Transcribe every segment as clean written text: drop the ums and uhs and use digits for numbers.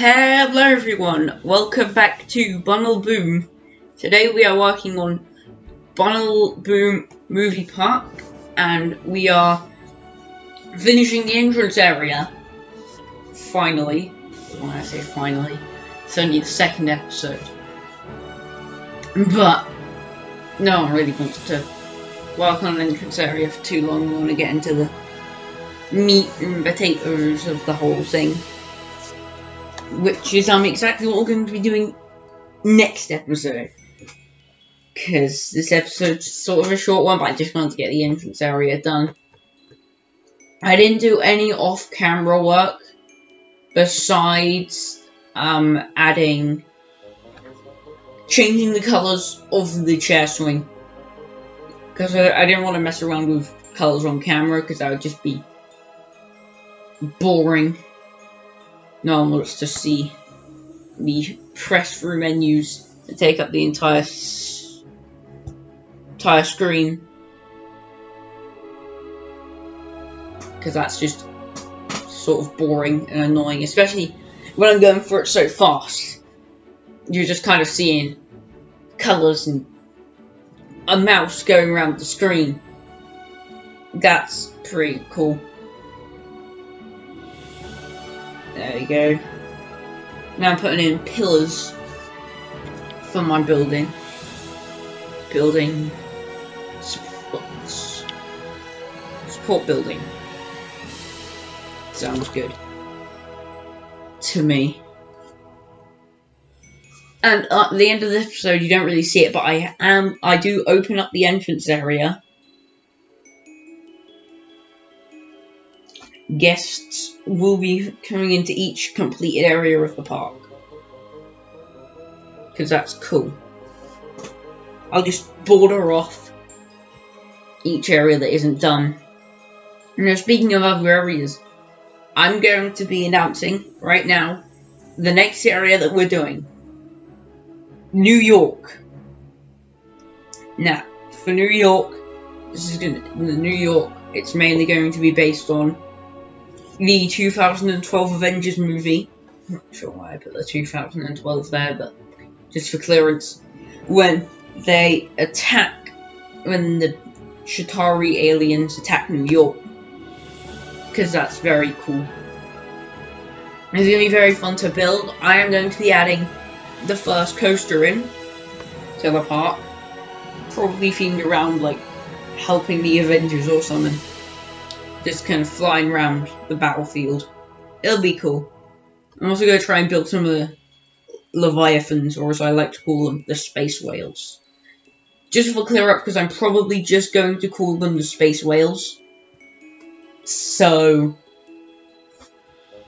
Hello everyone, welcome back to BunnlBoom. Today we are working on BunnlBoom Movie Park and we are finishing the entrance area. Finally. When I say finally, it's only the second episode. But no one really wants to work on an entrance area for too long. We want to get into the meat and potatoes of the whole thing. Which is exactly what we're going to be doing next episode. Because this episode's sort of a short one, but I just wanted to get the entrance area done. I didn't do any off-camera work besides changing the colours of the chair swing. Because I didn't want to mess around with colours on camera, because that would just be boring. No one wants to see me press through menus and take up the entire screen, because that's just sort of boring and annoying, especially when I'm going for it so fast. You're just kind of seeing colours and a mouse going around the screen. That's pretty cool. There we go. Now I'm putting in pillars for my building. Support building. Sounds good to me. And at the end of this episode, you don't really see it, but I do open up the entrance area. Guests will be coming into each completed area of the park. Because that's cool. I'll just border off each area that isn't done. Now, speaking of other areas, I'm going to be announcing right now the next area that we're doing. New York. Now, for New York, it's mainly going to be based on the 2012 Avengers movie. I'm not sure why I put the 2012 there, but just for clearance. When the Chitauri aliens attack New York. Because that's very cool. It's going to be very fun to build. I am going to be adding the first coaster in to the park. Probably themed around, like, helping the Avengers or something. Just kind of flying around the battlefield. It'll be cool. I'm also going to try and build some of the Leviathans, or as I like to call them, the space whales. Just for clear up, because I'm probably just going to call them the space whales. So,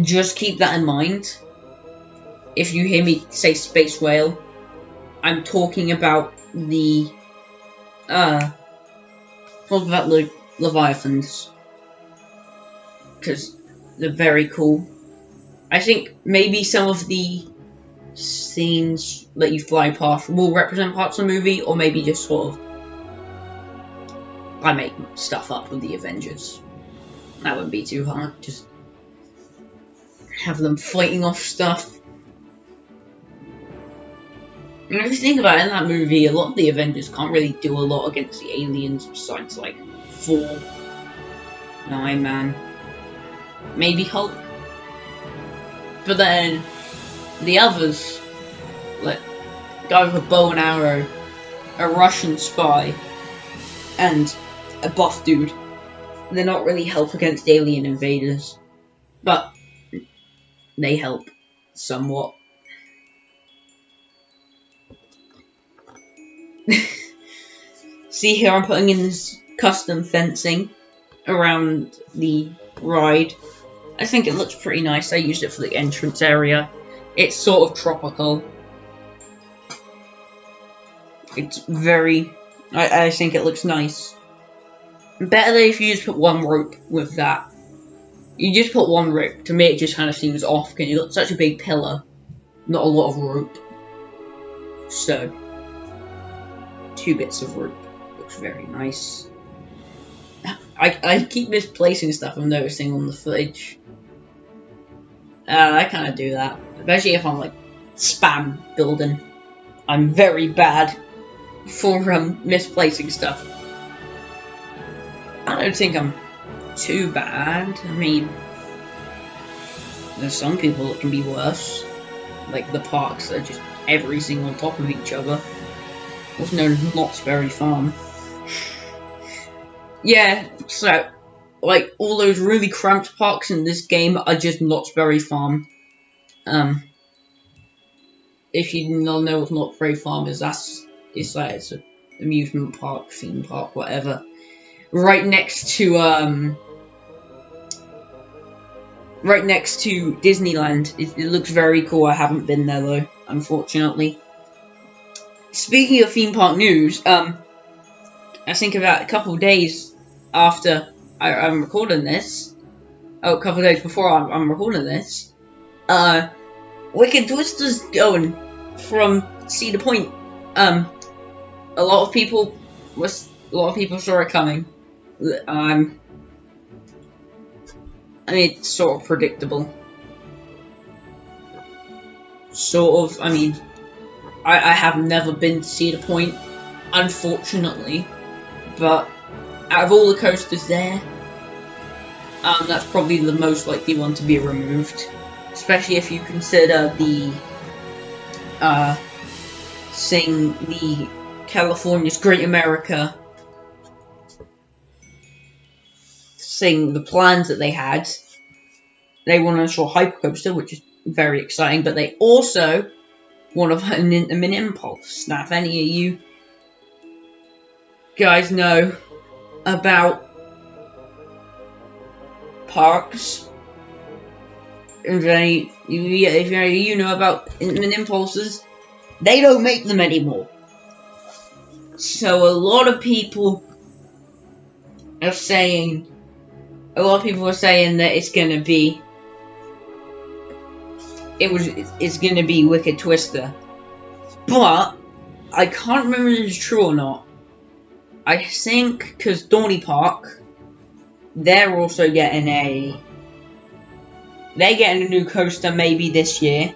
just keep that in mind. If you hear me say space whale, I'm talking about the Leviathans. Because they're very cool. I think maybe some of the scenes that you fly past will represent parts of the movie, or maybe just sort of I make stuff up with the Avengers. That wouldn't be too hard. Just have them fighting off stuff. And if you think about it, in that movie, a lot of the Avengers can't really do a lot against the aliens besides, like, Thor, Iron Man, maybe Hulk. But then the others, like guy with a bow and arrow, a Russian spy, and a buff dude, they're not really help against alien invaders, but they help somewhat. See here, I'm putting in this custom fencing around the ride. I think it looks pretty nice. I used it for the entrance area. It's sort of tropical. It's very... I think it looks nice. Better than if you just put one rope with that. You just put one rope. To me, it just kind of seems off, because you got such a big pillar. Not a lot of rope. So, 2 bits of rope. Looks very nice. I keep misplacing stuff I'm noticing on the footage. I kind of do that, especially if I'm like spam building. I'm very bad for misplacing stuff. I don't think I'm too bad. I mean, there's some people that can be worse. Like the parks are just everything on top of each other. Also known as Knott's Berry Farm. Yeah, so like all those really cramped parks in this game are just Knott's Berry Farm. If you don't know what Knott's Berry Farm is, it's an amusement park, theme park, whatever. Right next to Disneyland. It looks very cool. I haven't been there though, unfortunately. Speaking of theme park news, I think about a couple of days after I'm recording this, a couple of days before I'm recording this, Wicked Twister's going from Cedar Point. A lot of people saw it coming. I mean, it's sort of predictable. Sort of. I mean, I have never been to Cedar Point, unfortunately, but out of all the coasters there, that's probably the most likely one to be removed, especially if you consider the California's Great America the plans that they had. They want to show Hypercoaster, which is very exciting, but they also want to put an impulse. Now, if any of you guys know about parks, if any of you know about impulses, they don't make them anymore. So a lot of people are saying that it's gonna be Wicked Twister, but I can't remember if it's true or not. I think because Dorney Park, they're also getting a new coaster maybe this year.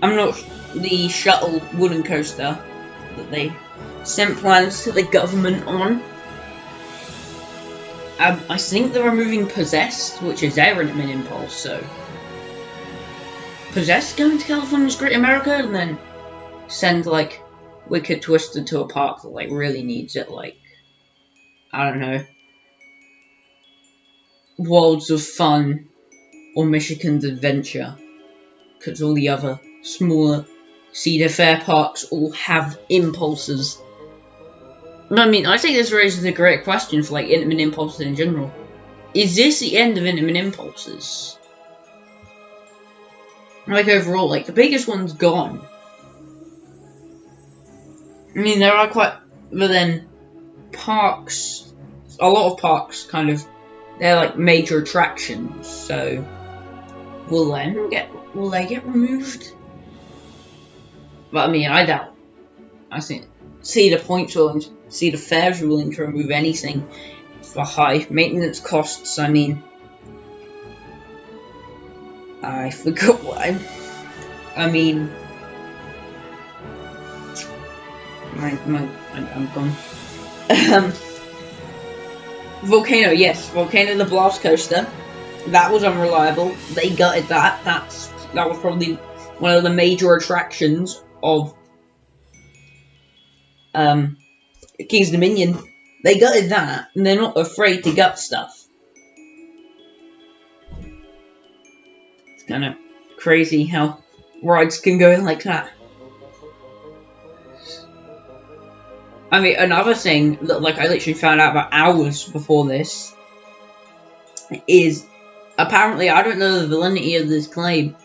I'm not the shuttle wooden coaster that they sent plans to the government on. I think they're removing Possessed, which is their Intamin Impulse, so Possessed going to California's Great America and then send like Wicked Twister to a park that like really needs it, like I don't know, Worlds of Fun or Michigan's Adventure, because all the other smaller Cedar Fair parks all have impulses. I mean, I think this raises a great question for like Intamin Impulses in general. Is this the end of Intamin Impulses? Like overall, like the biggest one's gone. I mean, there are but then parks, a lot of parks kind of, they're like major attractions, so will they get removed? But I mean, I doubt. I think Cedar Fair's willing to remove anything for high maintenance costs. I mean, I forgot what I'm gone. Volcano, yes, Volcano the Blast Coaster. That was unreliable. They gutted that. That was probably one of the major attractions of King's Dominion. They gutted that, and they're not afraid to gut stuff. It's kind of crazy how rides can go like that. I mean, another thing that like I literally found out about hours before this is apparently, I don't know the validity of this claim,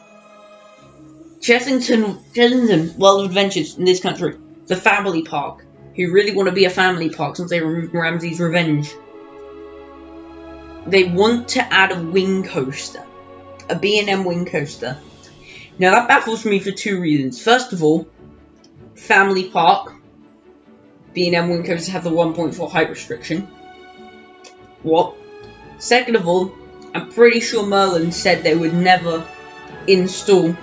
Chessington World of Adventures in this country, the family park, who really want to be a family park since they removed Ramsay's Revenge. They want to add a wing coaster, a B&M wing coaster. Now that baffles me for two reasons. First of all, family park, B&M wing coasters have the 1.4 height restriction. What? Second of all, I'm pretty sure Merlin said they would never install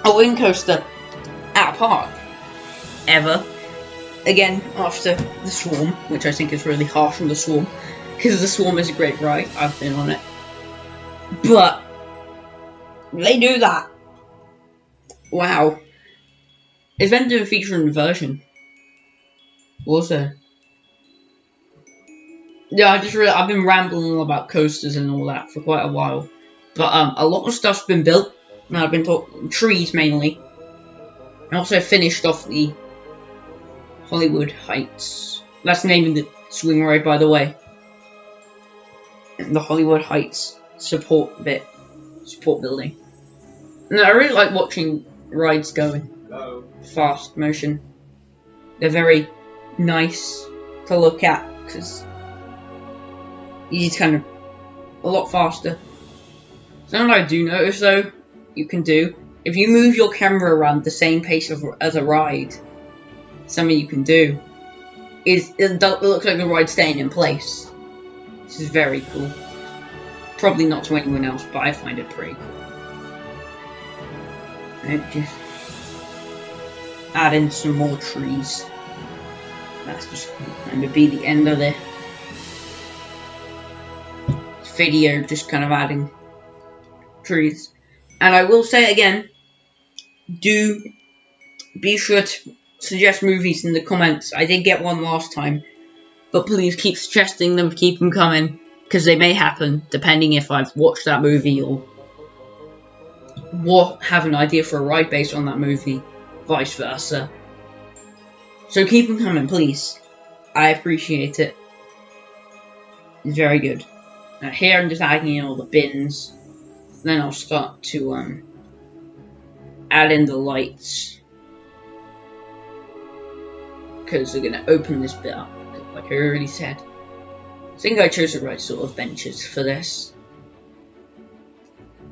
a wind coaster at a park. Ever. Again, after the Swarm, which I think is really harsh on the Swarm, because the Swarm is a great ride. I've been on it. But they do that. Wow. It's meant to feature in the version. Also. Yeah, I've been rambling about coasters and all that for quite a while. But a lot of stuff's been built. And I've been talking trees mainly. I also finished off the Hollywood Heights. That's the name of the swing ride, by the way. And the Hollywood Heights support building. And I really like watching rides going. Fast motion. They're very nice to look at because you just kind of a lot faster. Something I do notice though, you can do if you move your camera around the same pace as a ride. Something you can do is it looks like the ride's staying in place. This is very cool. Probably not to anyone else, but I find it pretty cool. And just add in some more trees. That's just going to be the end of the video, just kind of adding trees. And I will say again, do be sure to suggest movies in the comments. I did get one last time, but please keep suggesting them, keep them coming, because they may happen, depending if I've watched that movie or have an idea for a ride based on that movie, vice versa. So keep them coming, please. I appreciate it. It's very good. Now here I'm just adding in all the bins. Then I'll start to add in the lights, because they're going to open this bit up, like I already said. I think I chose the right sort of benches for this.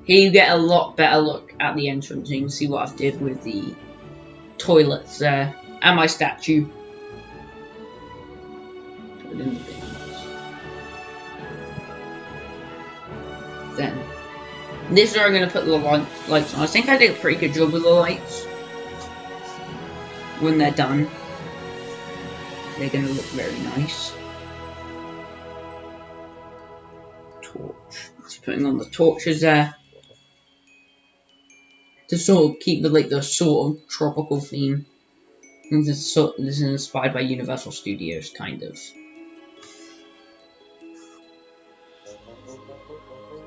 Here you get a lot better look at the entrance. You can see what I've did with the toilets there, and my statue. Put it in the bins. Then, this is where I'm going to put the lights on. I think I did a pretty good job with the lights. When they're done, they're going to look very nice. Torch. Just putting on the torches there. To sort of keep the sort of tropical theme. And this is inspired by Universal Studios, kind of.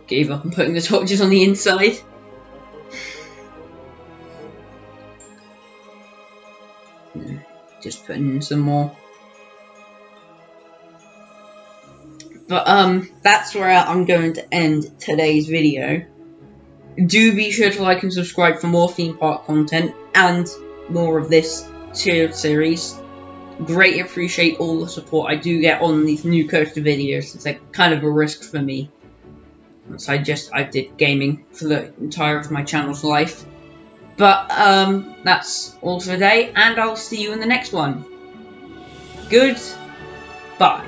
Gave up on putting the torches on the inside. Just putting in some more. But that's where I'm going to end today's video. Do be sure to like and subscribe for more theme park content and more of this tiered series. Greatly appreciate all the support I do get on these new coaster videos. It's like kind of a risk for me. So I did gaming for the entire of my channel's life. But that's all for today, and I'll see you in the next one. Goodbye.